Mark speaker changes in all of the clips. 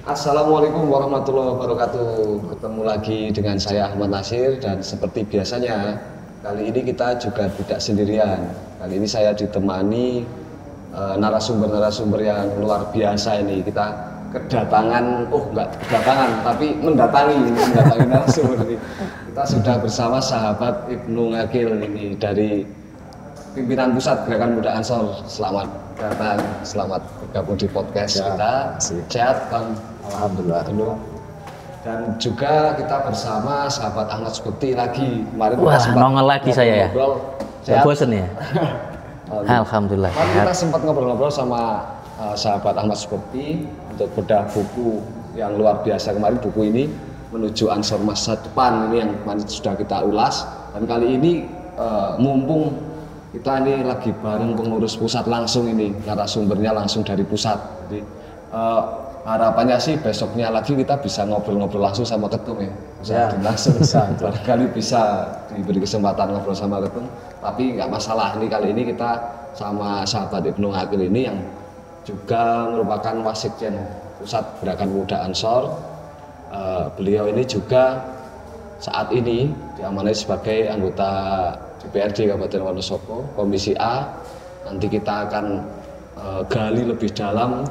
Speaker 1: Assalamualaikum warahmatullahi wabarakatuh. Ketemu lagi dengan saya Ahmad Nasir, dan seperti biasanya kali ini kita juga tidak sendirian. Kali ini saya ditemani narasumber-narasumber yang luar biasa ini. Kita kedatangan, tapi mendatangi narasumber ini. Kita sudah bersama sahabat Ibnu Ngakil ini dari pimpinan pusat Gerakan Muda Ansor. Selamat datang, selamat bergabung di podcast kita. Sehat kan?
Speaker 2: Alhamdulillah.
Speaker 1: Dan juga kita bersama sahabat Ahmad Subekti lagi. Kemarin
Speaker 3: Wah,
Speaker 1: kita
Speaker 3: nongol lagi saya ya. Gak bosen ya? Alhamdulillah.
Speaker 1: Kemarin kita sempat ngobrol-ngobrol sama sahabat Ahmad Subekti untuk bedah buku yang luar biasa. Kemarin buku ini Menuju Ansor Masa Depan ini yang kemarin sudah kita ulas. Dan kali ini mumpung kita ini lagi bareng pengurus pusat langsung ini, narasumbernya langsung dari pusat. Jadi harapannya sih besoknya lagi kita bisa ngobrol-ngobrol langsung sama ketum ya. Langsung barangkali bisa diberi kesempatan ngobrol sama ketum. Tapi nggak masalah, ini kali ini kita sama sahabat Ibnu Ngakil ini yang juga merupakan wasekjen pusat Gerakan Muda Ansor. Beliau ini juga saat ini diamanai sebagai anggota DPRD Kabupaten Wonosobo, Komisi A. Nanti kita akan gali lebih dalam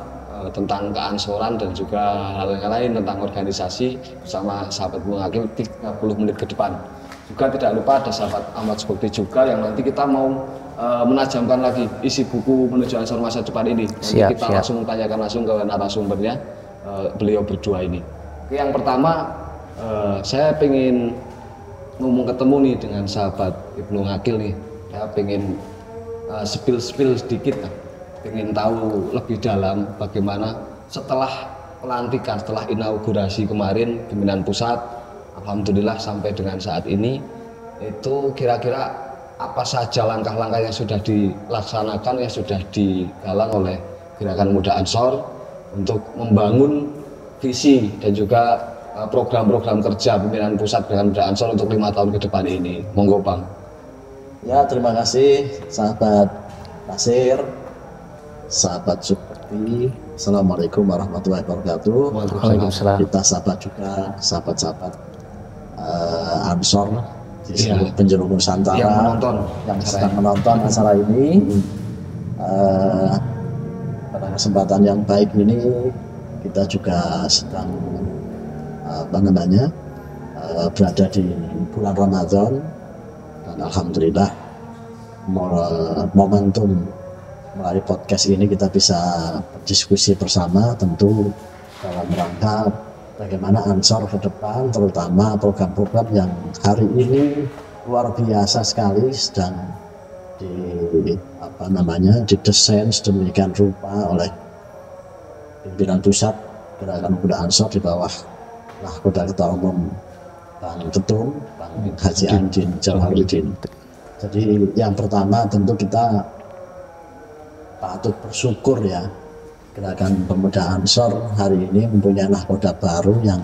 Speaker 1: tentang keansoran dan juga hal yang lain tentang organisasi bersama sahabat Ibnu Ngakil 30 menit ke depan. Juga tidak lupa ada sahabat Ahmad Subekti juga yang nanti kita mau menajamkan lagi isi buku Menuju Ansor Masa Depan ini. Nanti kita langsung tanyakan langsung ke narasumbernya, beliau berdua ini. Oke, yang pertama saya pengen ketemu nih dengan sahabat Ibnu Ngakil nih. Saya pengen spill sedikit lah. Ingin tahu lebih dalam bagaimana setelah pelantikan, setelah inaugurasi kemarin pimpinan pusat, alhamdulillah sampai dengan saat ini, itu kira-kira apa saja langkah-langkah yang sudah dilaksanakan, yang sudah digalang oleh Gerakan Muda Ansor untuk membangun visi dan juga program-program kerja pimpinan pusat Gerakan Muda Ansor untuk 5 tahun ke depan ini. Monggo Bang.
Speaker 2: Ya, terima kasih sahabat Nasir, sahabat Subekti. Assalamualaikum warahmatullahi wabarakatuh.
Speaker 3: Waalaikumsalam.
Speaker 2: Kita sahabat juga sahabat-sahabat Ansor di seluruh penjuru Nusantara yang sedang menonton acara ini. Pada kesempatan yang baik ini kita juga sedang berada di bulan Ramadan, dan alhamdulillah momentum melalui podcast ini kita bisa berdiskusi bersama, tentu dalam rangka bagaimana Ansor ke depan, terutama program-program yang hari ini luar biasa sekali sedang didesain sedemikian rupa oleh pimpinan pusat Gerakan Muda Ansor di bawah Nahkoda Ketua Umum Bang Ketum, Bang Haji Andin Jalaluddin. Jadi yang pertama tentu kita patut bersyukur ya, Gerakan Pemuda Ansor hari ini mempunyai nahkoda baru yang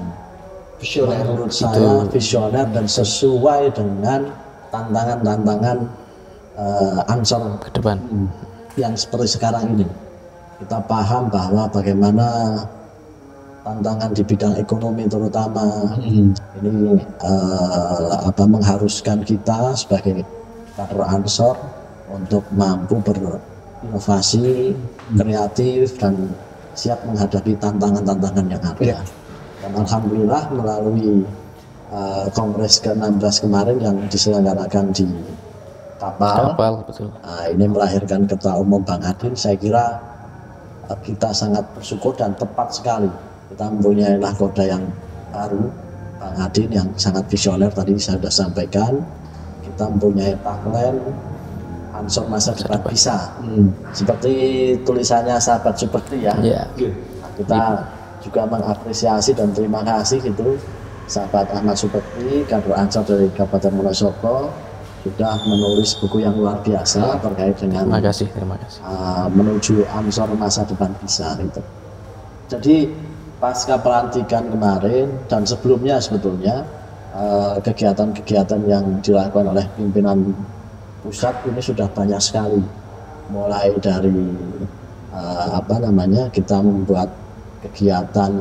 Speaker 2: menurut saya visioner dan sesuai dengan tantangan-tantangan Ansor
Speaker 3: ke depan
Speaker 2: yang seperti sekarang ini. Kita paham bahwa bagaimana tantangan di bidang ekonomi terutama ini mengharuskan kita sebagai kader Ansor untuk mampu berinovasi, kreatif, dan siap menghadapi tantangan-tantangan yang ada. Dan alhamdulillah melalui Kongres ke-16 kemarin yang diselenggarakan di Kapal
Speaker 3: betul.
Speaker 2: Ini melahirkan Ketua Umum Bang Adin. Saya kira kita sangat bersyukur dan tepat sekali kita mempunyai nahkoda yang baru, Bang Adin, yang sangat visioner. Tadi saya sudah sampaikan kita mempunyai tagline Ansor Masa Depan Bisa, seperti tulisannya sahabat Subekti ya. Kita juga mengapresiasi dan terima kasih gitu sahabat Ahmad Subekti, kader Ansor dari Kabupaten Wonosobo, sudah menulis buku yang luar biasa terkait dengan
Speaker 3: terima kasih.
Speaker 2: Menuju Ansor Masa Depan Bisa gitu. Jadi pasca pelantikan kemarin dan sebelumnya sebetulnya kegiatan-kegiatan yang dilakukan oleh pimpinan pusat ini sudah banyak sekali, mulai dari kita membuat kegiatan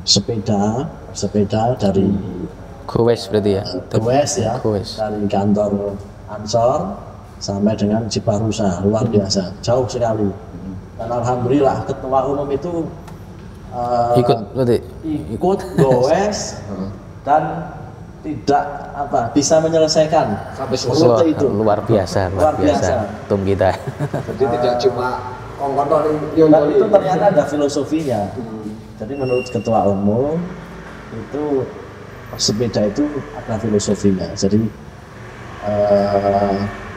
Speaker 2: sepeda dari
Speaker 3: Gowes berarti ya?
Speaker 2: Gowes ya,
Speaker 3: Gowes.
Speaker 2: dari kantor Ansor sampai dengan Ciparusa, luar biasa, jauh sekali. Dan alhamdulillah ketua umum itu ikut Gowes dan tidak bisa menyelesaikan rute itu.
Speaker 3: Luar biasa. Tum kita.
Speaker 1: Jadi tidak cuma
Speaker 2: dan itu ternyata ada filosofinya. Jadi menurut ketua umum itu sepeda itu ada filosofinya. Jadi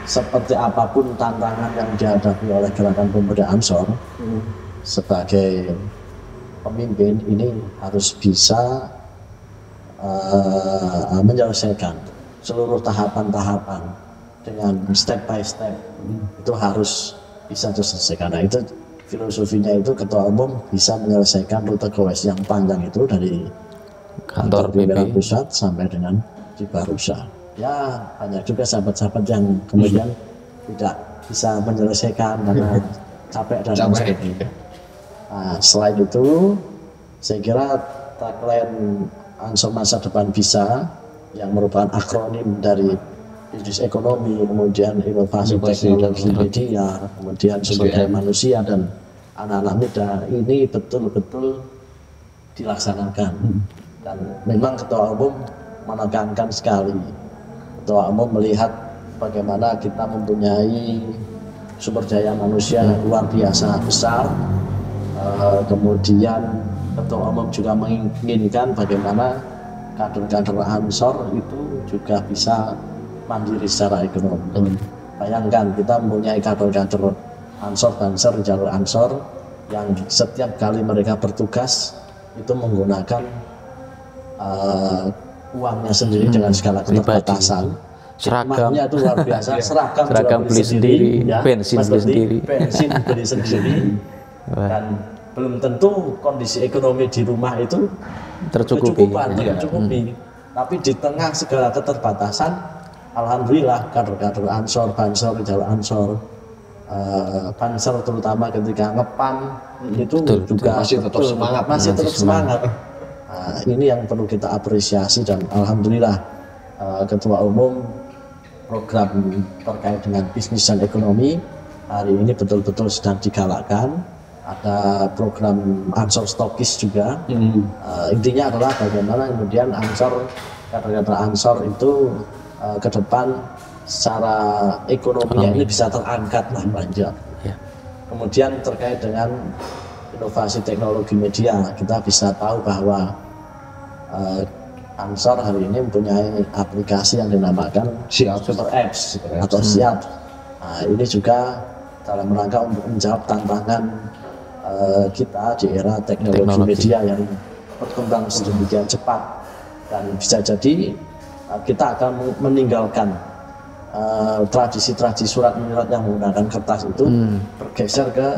Speaker 2: seperti apapun tantangan yang dihadapi oleh Gerakan Pemuda Ansor, sebagai pemimpin ini harus bisa menyelesaikan seluruh tahapan-tahapan dengan step by step. Itu harus bisa diselesaikan. Nah, itu filosofinya itu ketua umum bisa menyelesaikan rute Gowes yang panjang itu dari kantor pimpinan pusat sampai dengan Ciparusa. Ya, banyak juga sahabat-sahabat yang kemudian tidak bisa menyelesaikan karena capek dan sebagainya. Nah, selain itu, saya kira tagline Ansor Masa Depan Bisa yang merupakan akronim dari bisnis ekonomi, kemudian inovasi teknologi media, kemudian sumber daya manusia dan anak-anak muda ini betul-betul dilaksanakan. Dan memang ketua umum menekankan sekali. Ketua umum melihat bagaimana kita mempunyai sumber daya manusia yang luar biasa besar. Kemudian ketua umum juga menginginkan bagaimana kader-kader Ansor itu juga bisa mandiri secara ekonomi. Bayangkan kita mempunyai kader-kader Ansor, Banser, jalur Ansor yang setiap kali mereka bertugas itu menggunakan uangnya sendiri dengan segala keterbatasan.
Speaker 3: Seragamnya
Speaker 2: itu luar biasa.
Speaker 3: Seragam beli sendiri, ya, bensin
Speaker 2: beli sendiri. Dan belum tentu kondisi ekonomi di rumah itu tercukupi. Tapi di tengah segala keterbatasan, alhamdulillah kader-kader Ansor, Banser, jalur Ansor, Banser terutama ketika ngepan itu juga masih tetap semangat. Nah, ini yang perlu kita apresiasi dan alhamdulillah ketua umum program terkait dengan bisnis dan ekonomi hari ini betul-betul sedang digalakkan. Ada program Ansor Stokis juga. Intinya adalah bagaimana kemudian kader-kader Ansor itu ke depan secara ekonominya ini bisa terangkat lah banyak. Kemudian terkait dengan inovasi teknologi media, kita bisa tahu bahwa Ansor hari ini mempunyai aplikasi yang dinamakan Super Apps atau Siap. Nah, ini juga dalam rangka untuk menjawab tantangan kita di era teknologi media yang berkembang sedemikian cepat, dan bisa jadi kita akan meninggalkan tradisi-tradisi surat menyurat yang menggunakan kertas itu bergeser ke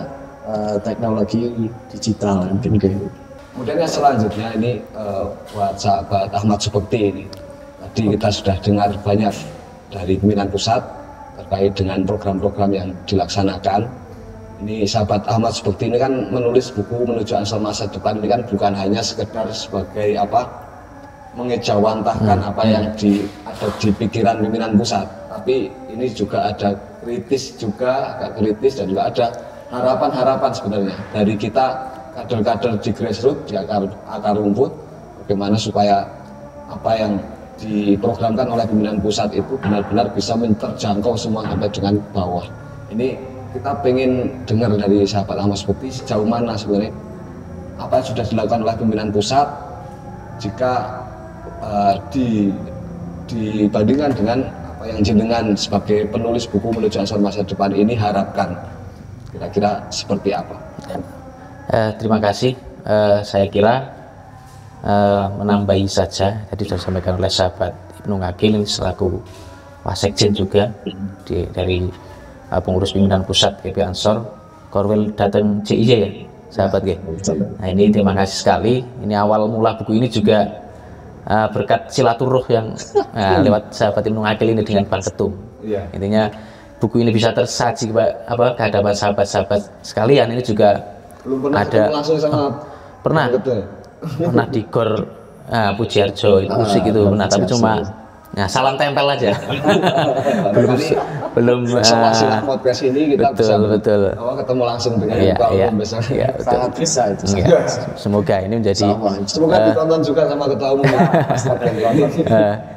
Speaker 2: teknologi digital.
Speaker 1: Kemudian yang selanjutnya ini buat sahabat Ahmad Subekti ini, tadi kita sudah dengar banyak dari pimpinan pusat terkait dengan program-program yang dilaksanakan. Ini sahabat Ahmad Subekti ini kan menulis buku Menuju Ansor Masa Depan ini kan bukan hanya sekedar sebagai mengejawantahkan apa yang ada di pikiran pimpinan pusat, tapi ini juga ada kritis dan juga ada harapan-harapan sebenarnya dari kita kader-kader di grassroots, di akar rumput, bagaimana supaya apa yang diprogramkan oleh pimpinan pusat itu benar-benar bisa terjangkau semua sampai dengan bawah. Ini kita pengen dengar dari sahabat Ahmad Subekti sejauh mana sebenarnya apa yang sudah dilakukan oleh pimpinan pusat jika dibandingkan dengan apa yang jenengan sebagai penulis buku Menuju Ansor Masa Depan ini harapkan, kira-kira seperti apa?
Speaker 3: Terima kasih. Saya kira menambahi saja tadi sudah disampaikan oleh sahabat Ibnu Ngakil selaku Wasekjen juga dari pengurus pimpinan pusat GP Ansor. Korwil datang CIJ ya sahabat ya. Nah, ini terima kasih sekali. Ini awal mula buku ini juga berkat silaturruh yang lewat sahabat Ibnu Ngakil ini dengan Bang Ketum. Intinya buku ini bisa tersaji ke hadapan sahabat-sahabat sekalian, ini juga
Speaker 1: Belum pernah
Speaker 3: ada
Speaker 1: ketemu langsung sama
Speaker 3: pernah
Speaker 1: betul.
Speaker 3: pernah di Gor Pujiarjo itu musik itu pernah, tapi cuma salam tempel aja. belum
Speaker 1: Sama podcast ini kita bisa
Speaker 3: betul
Speaker 1: ketemu langsung dengan
Speaker 3: Iya,
Speaker 1: Ketua
Speaker 3: iya.
Speaker 1: Umum besok.
Speaker 3: Iya, betul.
Speaker 2: Sangat bisa itu.
Speaker 3: Iya. Semoga ini menjadi
Speaker 1: Semoga ditonton juga sama Ketua Umum.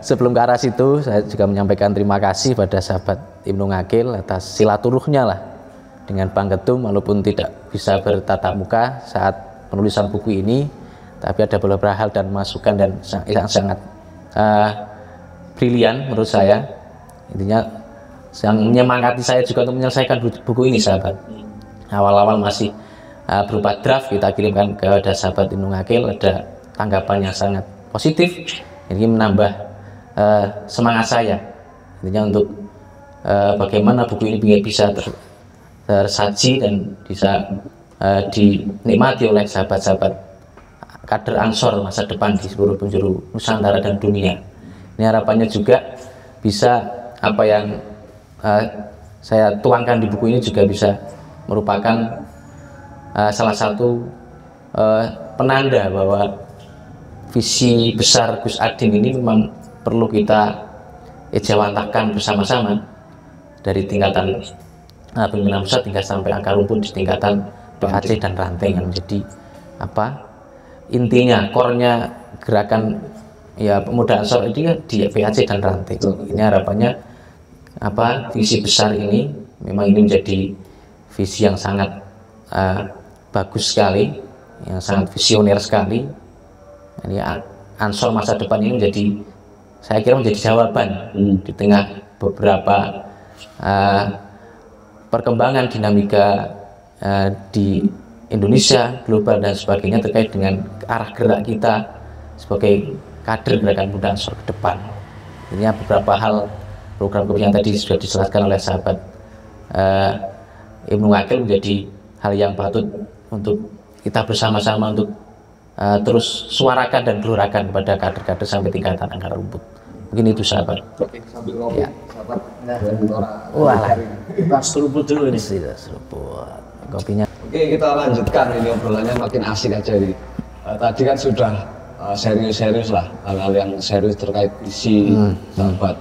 Speaker 3: sebelum ke arah situ, saya juga menyampaikan terima kasih pada sahabat Ibnu Ngakil atas silaturahnya lah dengan Bang Ketum, walaupun tidak bisa bertatap muka saat penulisan buku ini, tapi ada beberapa hal dan masukan dan yang sangat brilian menurut saya. Intinya yang menyemangati saya juga untuk menyelesaikan buku ini, sahabat. Awal-awal masih berupa draft kita kirimkan kepada sahabat Ibnu Ngakil, ada tanggapan yang sangat positif. Ini menambah semangat saya. Intinya untuk bagaimana buku ini bisa tersaji dan bisa dinikmati oleh sahabat-sahabat kader Ansor masa depan di seluruh penjuru Nusantara dan dunia. Ini harapannya juga bisa apa yang saya tuangkan di buku ini juga bisa merupakan salah satu penanda bahwa visi besar Gus Adin ini memang perlu kita ejawantahkan bersama-sama dari tingkatan pimpinan pusat hingga sampai akar rumput di tingkatan PAC dan ranting, yang menjadi intinya, core-nya gerakan pemuda Ansor ini di PAC dan ranting. Ini harapannya visi besar ini memang ini menjadi visi yang sangat bagus sekali, yang sangat visioner sekali. Ini Ansor masa depan ini saya kira menjadi jawaban di tengah beberapa perkembangan dinamika di Indonesia, global dan sebagainya terkait dengan arah gerak kita sebagai kader gerakan muda Ansor ke depan. Ini beberapa hal program yang tadi sudah dijelaskan oleh sahabat Ibnu Ngakil menjadi hal yang patut untuk kita bersama-sama untuk terus suarakan dan gelurakan kepada kader-kader sampai tingkatan akar rumput. Mungkin itu, sahabat.
Speaker 1: Oke, sambil ngopi, sahabat.
Speaker 3: Wah,
Speaker 2: Kita seruput dulu ini.
Speaker 3: sudah seruput kopinya.
Speaker 1: Oke, kita lanjutkan ini obrolannya makin asik aja ini. Tadi kan sudah serius-serius lah, hal-hal yang serius terkait visi sahabat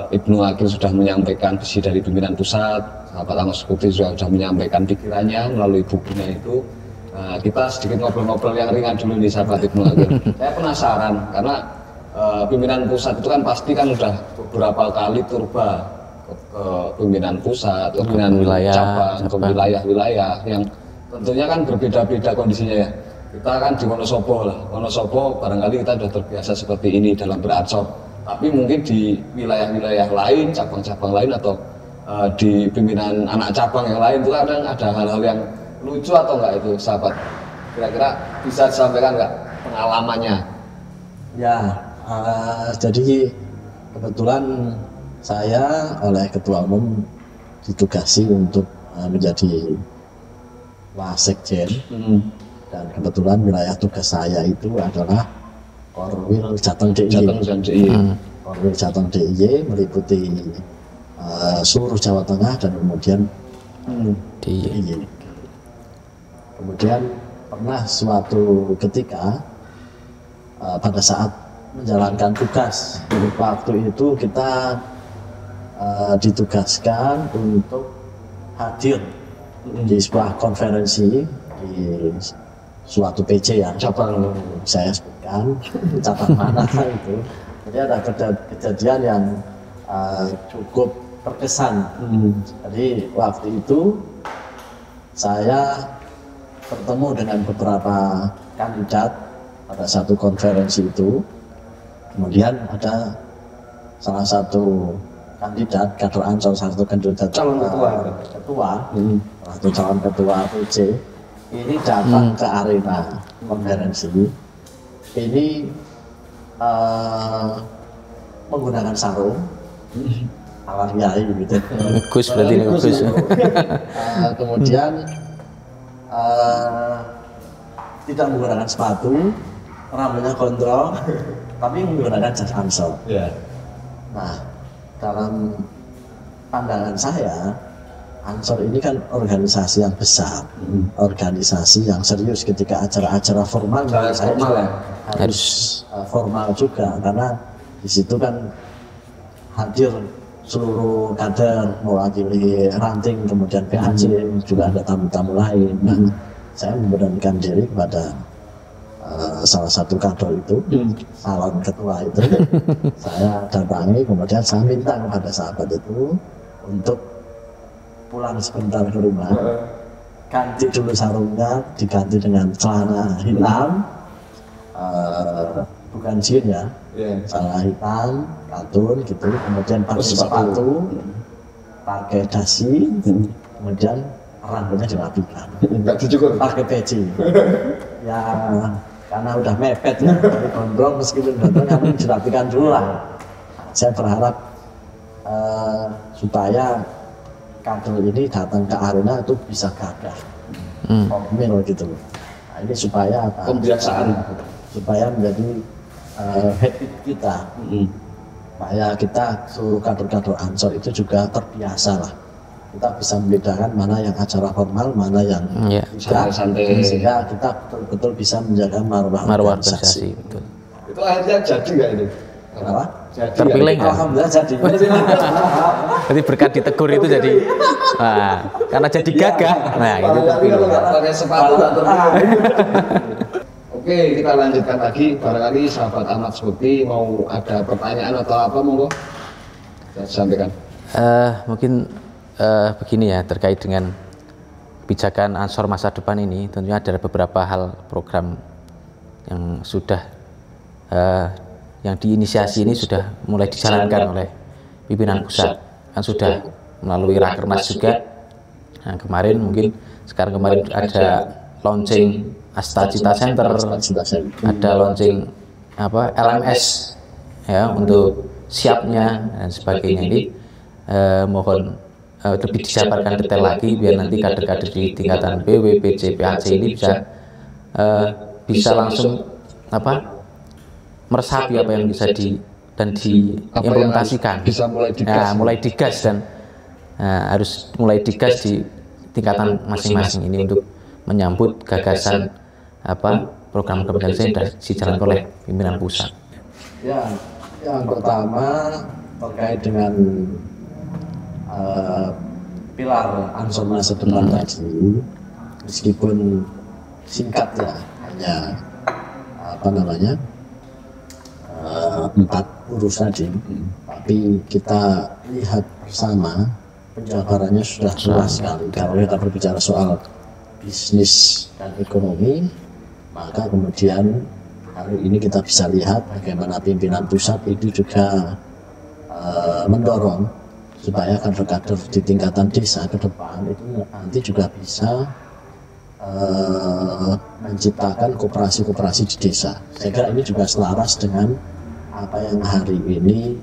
Speaker 1: Ibnu Ngakil sudah menyampaikan visi dari pimpinan pusat, sahabat Amos Putih juga sudah menyampaikan pikirannya melalui bukunya itu. Kita sedikit ngobrol-ngobrol yang ringan dulu nih, sahabat Ibnu Ngakil. Saya penasaran karena pimpinan pusat itu kan pasti kan sudah beberapa kali turba ke pimpinan pusat, pimpinan cabang, ke wilayah-wilayah yang tentunya kan berbeda-beda kondisinya ya. Kita kan di Wonosobo lah, Wonosobo barangkali kita sudah terbiasa seperti ini dalam beransor. Tapi mungkin di wilayah-wilayah lain, cabang-cabang lain atau di pimpinan anak cabang yang lain itu kadang ada hal-hal yang lucu atau enggak itu, sahabat? Kira-kira bisa disampaikan enggak pengalamannya?
Speaker 2: Ya, jadi kebetulan saya oleh Ketua Umum ditugasi untuk menjadi Wasekjen, dan kebetulan wilayah tugas saya itu adalah Korwil Jateng DIY. Korwil Jateng DIY meliputi seluruh Jawa Tengah dan kemudian DIY. Kemudian pernah suatu ketika pada saat menjalankan tugas, waktu itu kita ditugaskan untuk hadir di sebuah konferensi di suatu PC yang cabang saya sebutkan, cabang mana itu. Jadi ada kejadian yang cukup berkesan. Jadi waktu itu saya bertemu dengan beberapa kandidat pada satu konferensi itu. Kemudian ada salah satu kandidat kader Ansor, satu kandidat calon ketua PC ini datang ke arena konferensi ini menggunakan sarung ala kiai gitu.
Speaker 3: Gus berarti ini Gus.
Speaker 2: Kemudian tidak menggunakan sepatu, rambutnya gondrong, tapi menggunakan jas Ansor.
Speaker 1: Yeah.
Speaker 2: Nah, dalam pandangan saya, Ansor ini kan organisasi yang besar, organisasi yang serius. Ketika acara-acara formal, saya
Speaker 1: formal ya?
Speaker 2: harus formal juga, karena di situ kan hadir seluruh kader mewakili ranting, kemudian PAC, juga ada tamu-tamu lain. Nah, saya memberanikan diri kepada salah satu kader itu, salon ketua itu, saya datangi, kemudian saya minta kepada sahabat itu untuk pulang sebentar ke rumah, ganti dulu sarungnya, diganti dengan celana hitam, bukan jeans ya, celana hitam, katun gitu, kemudian pakai sepatu, pakai dasi, kemudian rambutnya dirapikan, pakai peci, ya karena udah mepet ya, dari gondrong meskipun gondrong namun dirapikan dulu lah. Saya berharap supaya kader ini datang ke arena itu bisa gagah, komil gitu. Nah, ini supaya apa?
Speaker 1: Pembiasaan,
Speaker 2: supaya menjadi habit kita, supaya kita seluruh kader-kader Ansor itu juga terbiasa lah. Kita bisa membedakan mana yang acara formal, mana yang
Speaker 1: santai,
Speaker 2: sehingga kita betul-betul bisa menjaga marwah organisasi.
Speaker 3: Betul.
Speaker 1: Itu akhirnya jadi nggak itu?
Speaker 2: Kenapa?
Speaker 1: Jadi
Speaker 3: Terpilih nggak?
Speaker 2: Alhamdulillah jadi.
Speaker 3: Jadi berkat ditegur itu jadi, karena jadi gagah. Nah, itu
Speaker 1: tapi kalau nggak pakai sepatu nggak terpilih. Oke, kita lanjutkan lagi. Barangkali sahabat Ahmad Seperti mau ada pertanyaan atau apa, monggo saya sampaikan.
Speaker 3: Mungkin begini ya, terkait dengan kebijakan Ansor masa depan ini, tentunya ada beberapa hal program yang sudah yang diinisiasi ini sudah mulai dijalankan oleh pimpinan pusat, kan sudah melalui Rakernas juga. Nah, kemarin ada launching Astacita Center, ada launching LMS ya untuk siapnya dan sebagainya. Ini mohon lebih dijabarkan detail lagi biar nanti kader-kader di tingkatan PW, PC, PAC ini bisa langsung meresapi apa yang bisa diimplementasikan,
Speaker 1: bisa
Speaker 3: mulai digas dan harus mulai digas di tingkatan masing-masing ini untuk menyambut gagasan program kebijakan yang dijalankan oleh pimpinan pusat.
Speaker 2: Ya, yang pertama terkait dengan pilar Ansor masa depan tadi, meskipun singkat ya, hanya 4 urus tadi, tapi kita lihat bersama penjabarannya sudah luas sekali. Kalau kita berbicara soal bisnis dan ekonomi, maka kemudian hari ini kita bisa lihat bagaimana pimpinan pusat itu juga mendorong supaya kader-kader di tingkatan desa ke depan itu nanti juga bisa menciptakan koperasi-koperasi di desa. Saya kira ini juga selaras dengan apa yang hari ini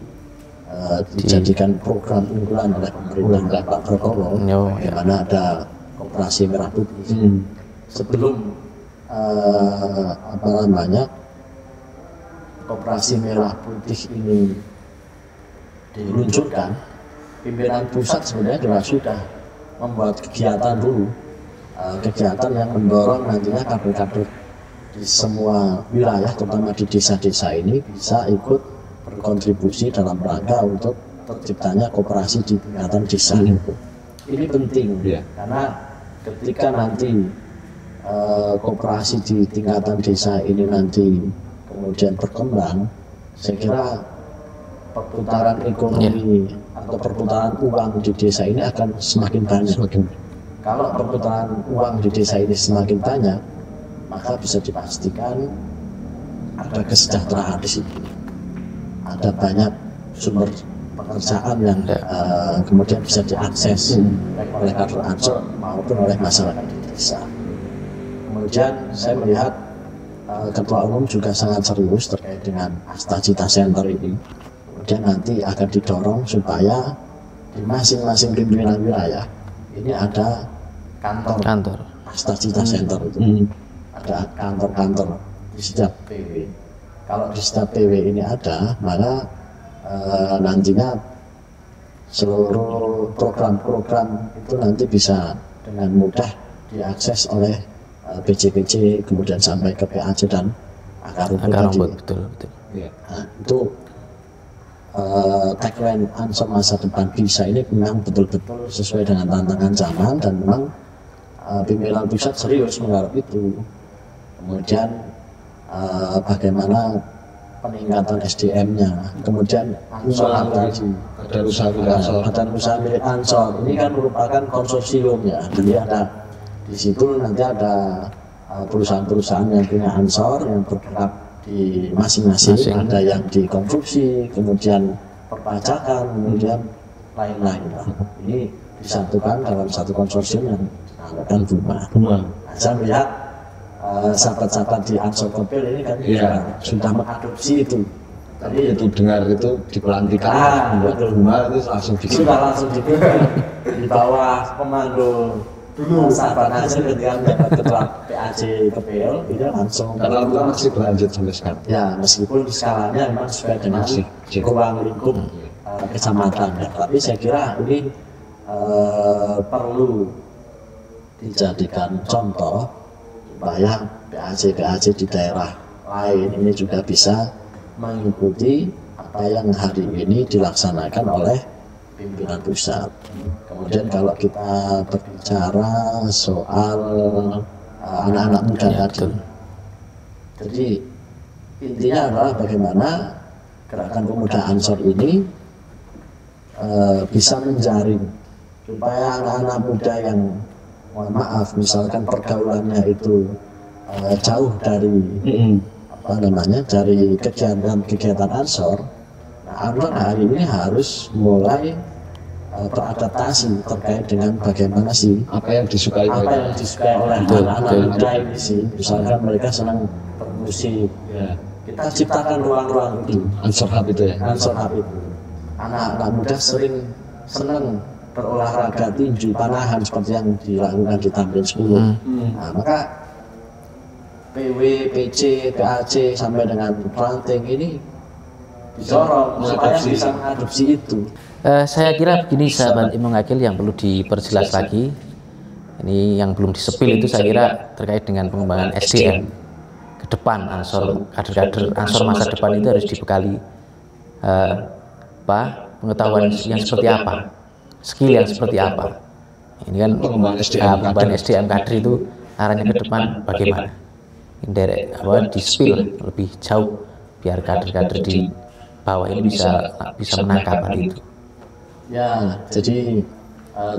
Speaker 2: dijadikan program unggulan oleh pemerintah Pak Prabowo, bagaimana ada koperasi merah putih. Sebelum koperasi merah putih ini diluncurkan, pimpinan pusat sebenarnya juga sudah membuat kegiatan dulu, kegiatan yang mendorong nantinya kader-kader di semua wilayah, terutama di desa-desa ini bisa ikut berkontribusi dalam rangka untuk terciptanya koperasi di tingkatan desa. Ini penting karena ketika nanti koperasi di tingkatan desa ini nanti kemudian berkembang, saya kira perputaran ekonomi atau perputaran uang di desa ini akan semakin banyak. Kalau perputaran uang di desa ini semakin banyak, maka bisa dipastikan ada kesejahteraan di situ. Ada banyak sumber pekerjaan yang kemudian bisa diakses oleh kader Ansor maupun oleh masyarakat di desa. Kemudian saya melihat Ketua Umum juga sangat serius terkait dengan Astacita Center ini. Kemudian nanti akan didorong supaya di masing-masing pimpinan wilayah ini ada kantor Astacita Center itu. Ada kantor-kantor di setiap PW. Kalau di setiap PW ini ada, maka nantinya seluruh program-program itu nanti bisa dengan mudah diakses oleh PJ kemudian sampai ke PAC dan akar rumput.
Speaker 3: Betul.
Speaker 2: Nah, itu tagline Ansor masa depan bisa ini memang betul-betul sesuai dengan tantangan zaman, dan memang pimpinan pusat serius menggarap itu. Kemudian bagaimana peningkatan SDM-nya, kemudian Ansor tadi, badan usaha milik Ansor ini kan merupakan konsorsium ya, jadi ada di situ nanti ada perusahaan-perusahaan yang punya Ansor yang bergerak di masing-masing, ada yang di konstruksi, kemudian perpajakan, kemudian lain-lain. Ini disatukan dalam satu konsorsium yang dinamakan Buma. Nah, saya melihat sahabat-sahabat di Ansor Kopil ini kan sudah mengadopsi itu.
Speaker 1: Tapi itu dengar itu di pelantikan Buma itu langsung
Speaker 2: sudah langsung di bawah komando dulu sahabat Nasir ketika mendapat ketua PAC KPL itu langsung,
Speaker 1: karena itu masih berlanjut sampai sekarang
Speaker 2: ya, meskipun skalanya memang sesuai dengan ruang lingkup kecamatan ya. Tapi saya kira ini perlu dijadikan contoh supaya PAC di daerah lain ini juga bisa mengikuti apa yang hari ini dilaksanakan oleh pimpinan pusat. Kemudian kalau kita berbicara soal anak-anak muda tadi, jadi intinya adalah bagaimana gerakan pemuda Ansor ini bisa menjaring supaya anak-anak muda yang, mohon maaf, misalkan pergaulannya itu jauh dari dari kegiatan Ansor. Nah, Ansor hari ini harus mulai beradaptasi terkait dengan bagaimana sih
Speaker 1: apa yang disukai
Speaker 2: oleh anak-anak muda ini sih. Misalkan mereka senang bermusik, kita ciptakan ruang-ruang itu.
Speaker 1: Ansor Hub itu ya.
Speaker 2: Ansor Hub itu. Anak-anak muda senang berolahraga tinju, panahan seperti yang dilakukan di Tamrin 10. Nah, maka PW, PC, PAC sampai dengan ranting ini didorong supaya bisa mengadopsi itu.
Speaker 3: Saya kira begini sahabat Ibnu Akil, yang perlu diperjelas lagi, ini yang belum disepil itu saya kira terkait dengan pengembangan SDM ke depan. Ansor, kader-kader Ansor masa depan itu harus dibekali pengetahuan yang seperti apa, skill yang seperti apa. Ini kan pengembangan SDM kader itu arahnya ke depan bagaimana, di spill lebih jauh biar kader-kader di bawah ini bisa menangkap hal itu.
Speaker 2: Ya, jadi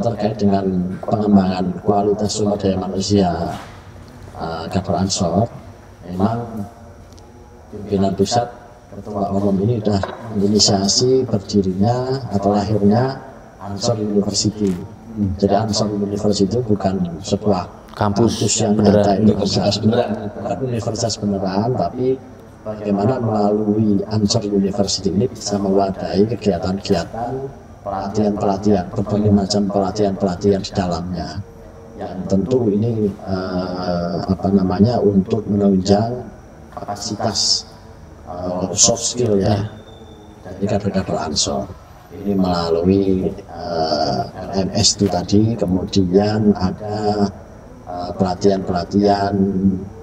Speaker 2: terkait dengan pengembangan kualitas sumber daya manusia kader Ansor, memang pimpinan pusat ketua umum ini sudah menginisiasi berdirinya atau lahirnya Ansor University. Jadi Ansor University itu bukan sebuah kampus yang nyata, universitas beneran, tapi bagaimana melalui Ansor University ini bisa mewadahi kegiatan-kegiatan pelatihan-pelatihan, berbagai macam pelatihan-pelatihan di dalamnya, yang tentu ini untuk menunjang kapasitas soft skill ya dari kader-kader Ansor ini melalui LMS itu tadi. Kemudian ada pelatihan-pelatihan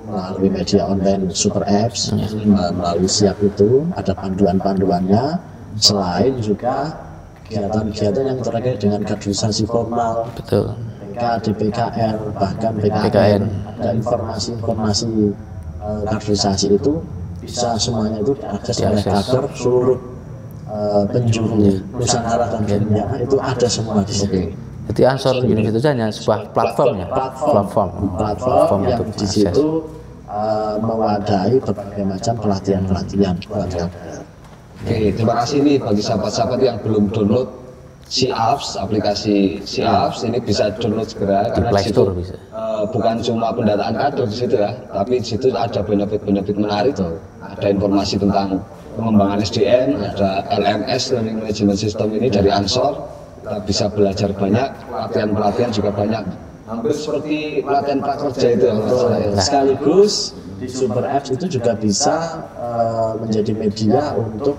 Speaker 2: melalui media online super apps, melalui Siap itu ada panduan-panduannya, selain juga kegiatan-kegiatan yang terkait dengan kaderisasi formal, PK, DPKR, bahkan PKN. Ada informasi-informasi kaderisasi itu bisa semuanya itu diakses oleh kader seluruh penjuru Nusantara dan dunia, itu ada semua di sini.
Speaker 3: Jadi Ansor University itu hanya sebuah platform
Speaker 2: yang di situ mewadahi berbagai macam pelatihan-pelatihan.
Speaker 1: Oke, terima kasih nih bagi sahabat-sahabat yang belum download SIAPS, aplikasi SIAPS ini bisa download segera, karena di situ bukan cuma pendataan kader di situ ya, tapi di situ ada benefit-benefit menarik. Ada informasi tentang pengembangan SDM, ada LMS Learning Management System ini dari Ansor. Kita bisa belajar banyak, pelatihan-pelatihan juga banyak. Hampir seperti pelatihan prakerja itu ya.
Speaker 2: Sekaligus di Super Apps itu juga bisa menjadi media untuk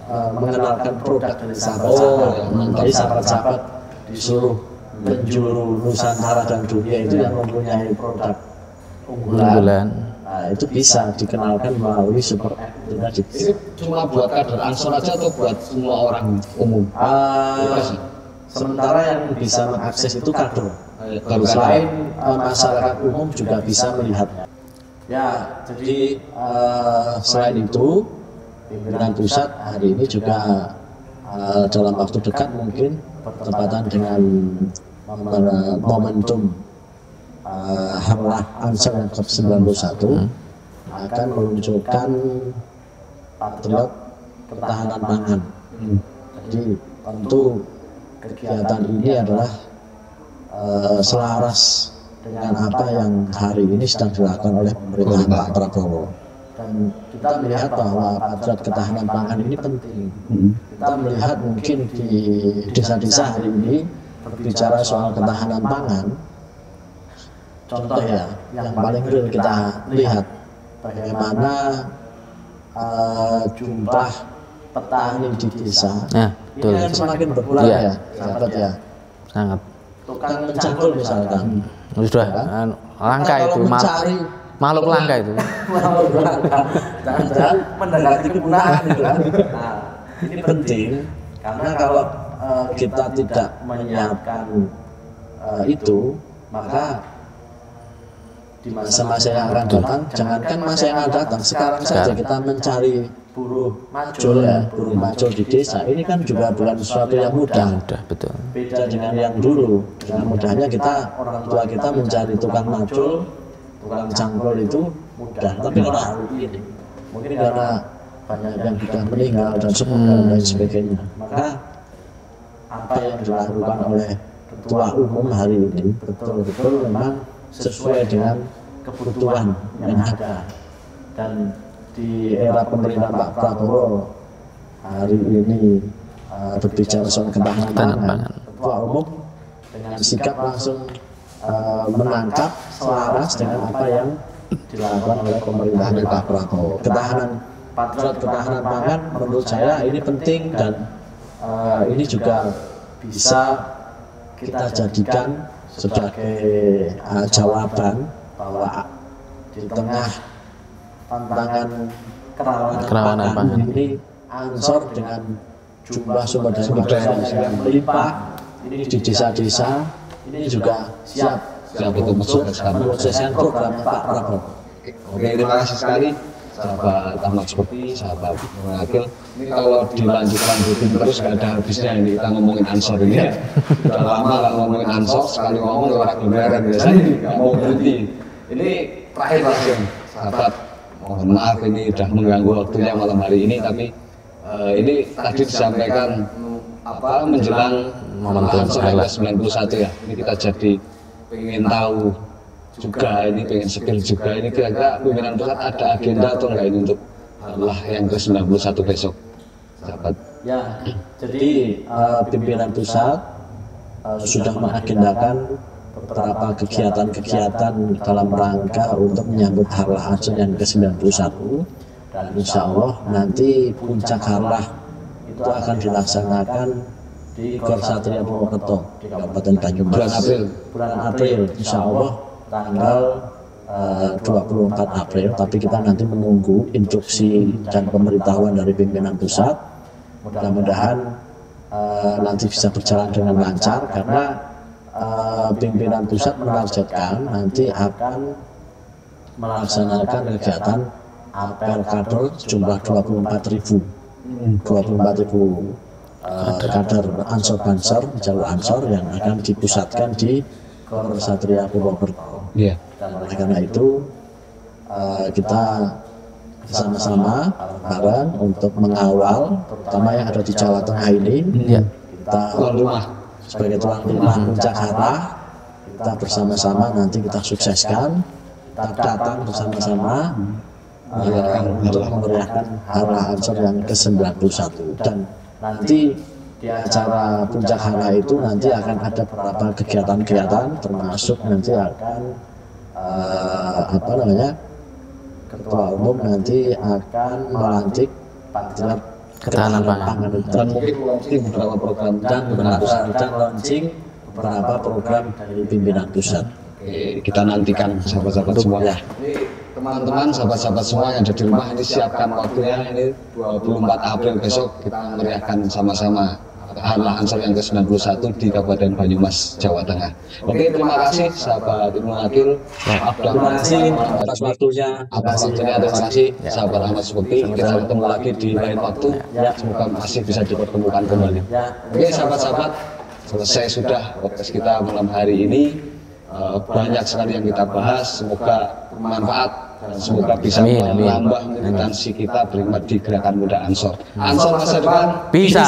Speaker 2: mengenalkan produk dari sahabat-sahabat. Jadi sahabat-sahabat di seluruh penjuru Nusantara dan dunia itu yang mempunyai produk unggulan. Nah, itu bisa dikenalkan melalui super app itu tadi.
Speaker 1: Ini cuma buat kader Ansor aja atau buat semua orang umum?
Speaker 2: Sementara yang bisa mengakses itu kader. Selain masyarakat umum juga bisa melihatnya. Ya, jadi selain itu pimpinan pusat hari ini juga dalam waktu dekat mungkin bertepatan dengan momentum Harlah Ansor yang ke-91 akan meluncurkan Patriot Ketahanan Pangan. Jadi tentu kegiatan ini adalah selaras dengan apa yang hari ini sedang dilakukan oleh pemerintahan Pak Prabowo. Dan kita melihat bahwa Patriot Ketahanan Pangan ini penting. Kita melihat mungkin di desa-desa hari ini berbicara soal ketahanan pangan. Contoh ya, yang paling real kita lihat bagaimana jumlah petani di desa ini kan semakin berkurang ya, sahabat ya.
Speaker 3: Sangat.
Speaker 2: Tukang mencangkul misalkan.
Speaker 3: Sudah langka itu, makhluk langka itu.
Speaker 2: Makhluk langka. Jangan-jangan mendekati kepunahan itu kan. Nah, ini penting karena kalau kita tidak menyiapkan itu, maka di masa-masa yang akan datang, jangankan masa yang akan datang, sekarang saja kita mencari buruh macul ya, buruh macul di desa ini kan juga bukan sesuatu yang mudah.
Speaker 3: Betul.
Speaker 2: Beda dengan yang dulu. Dengan mudahnya kita, orang tua kita mencari tukang macul, tukang cangkul itu mudah. Tapi kalau hari ini mungkin karena banyak yang sudah meninggal dan dan sebagainya, maka apa yang dilakukan oleh ketua umum hari ini betul-betul memang sesuai dengan kebutuhan yang ada. Dan di era pemerintahan Pak Prabowo hari ini berbicara soal ketahanan pangan, ketua umum dengan sikap langsung menangkap selaras dengan apa yang dilakukan oleh pemerintahan Pak Prabowo. Patriot ketahanan pangan menurut saya ini penting dan ini juga bisa kita jadikan sebagai jawaban bahwa di tengah tantangan kerawanan pangan ini Ansor dengan jumlah sumber daya yang melimpah ini di desa-desa ini juga siap untuk menyukseskan program Pak Prabowo.
Speaker 1: Oke, terima kasih sekali sahabat Ahmad Seperti, sahabat Wakil. Ini kalau dilanjutin terus gak ada habisnya ini kita ngomongin Ansor ini ya. Udah lama gak ngomongin Ansor, sekali ngomong lewat kebenaran biasanya gak mau berhenti. Ini terakhir sahabat, mohon maaf ini udah mengganggu waktunya malam hari ini, tapi ini tadi disampaikan menjelang Ansor yang ke-91 ya. Ini kita jadi pengen tahu juga, ini pengen skill juga, ini kira-kira pimpinan pusat ada agenda atau enggak ini untuk Harlah yang ke-91 besok, sahabat?
Speaker 2: Ya, jadi pimpinan pusat sudah mengagendakan beberapa kegiatan-kegiatan dalam rangka untuk menyambut Harlah Ansor yang ke-91 dan insya Allah nanti puncak Harlah itu akan dilaksanakan di Gor Satria Purwokerto di Kabupaten Banyumas bulan April insya Allah tanggal 24 April, tapi kita nanti menunggu instruksi dan pemberitahuan dari pimpinan pusat. Mudah-mudahan nanti bisa berjalan dengan lancar karena pimpinan pusat menargetkan nanti akan melaksanakan kegiatan apel kader jumlah 24.000 kader Ansor Bansor, jalur Ansor yang akan dipusatkan di Gor Satria Purwokerto. Dan oleh karena itu kita bersama-sama bareng untuk mengawal terutama yang ada di Jawa Tengah ini. Kita sebagai tuan rumah puncak Harlah, kita bersama-sama nanti kita sukseskan, kita datang bersama-sama untuk memeriahkan Harlah Ansor yang ke-91. Dan nanti di acara puncak Harlah itu nanti akan ada beberapa kegiatan-kegiatan, termasuk nanti akan ketua umum nanti akan melantik Patriot
Speaker 3: Ketahanan pangan.
Speaker 2: Dan mungkin launching beberapa program dan launching beberapa program dari pimpinan pusat.
Speaker 1: Oke, kita nantikan sahabat-sahabat semua.
Speaker 2: Ya.
Speaker 1: Ini teman-teman, sahabat-sahabat semua yang ada di rumah, ini siapkan waktunya. Ini 24 April besok kita meriahkan sama-sama Harlah Ansor yang ke-91 di Kabupaten Banyumas, Jawa Tengah. Oke, terima kasih sahabat Ibnu Akil.
Speaker 2: Terima kasih atas waktunya.
Speaker 1: Terima kasih sahabat Ahmad Supekti. Kita ketemu lagi di lain waktu. Semoga masih bisa dipertemukan kembali. Oke, sahabat-sahabat, selesai sudah podcast kita malam hari ini. Banyak sekali yang kita bahas. Semoga bermanfaat dan semoga bisa menambah militansi kita berkhidmat di Gerakan Muda Ansor. Ansor masa depan
Speaker 3: Bisa.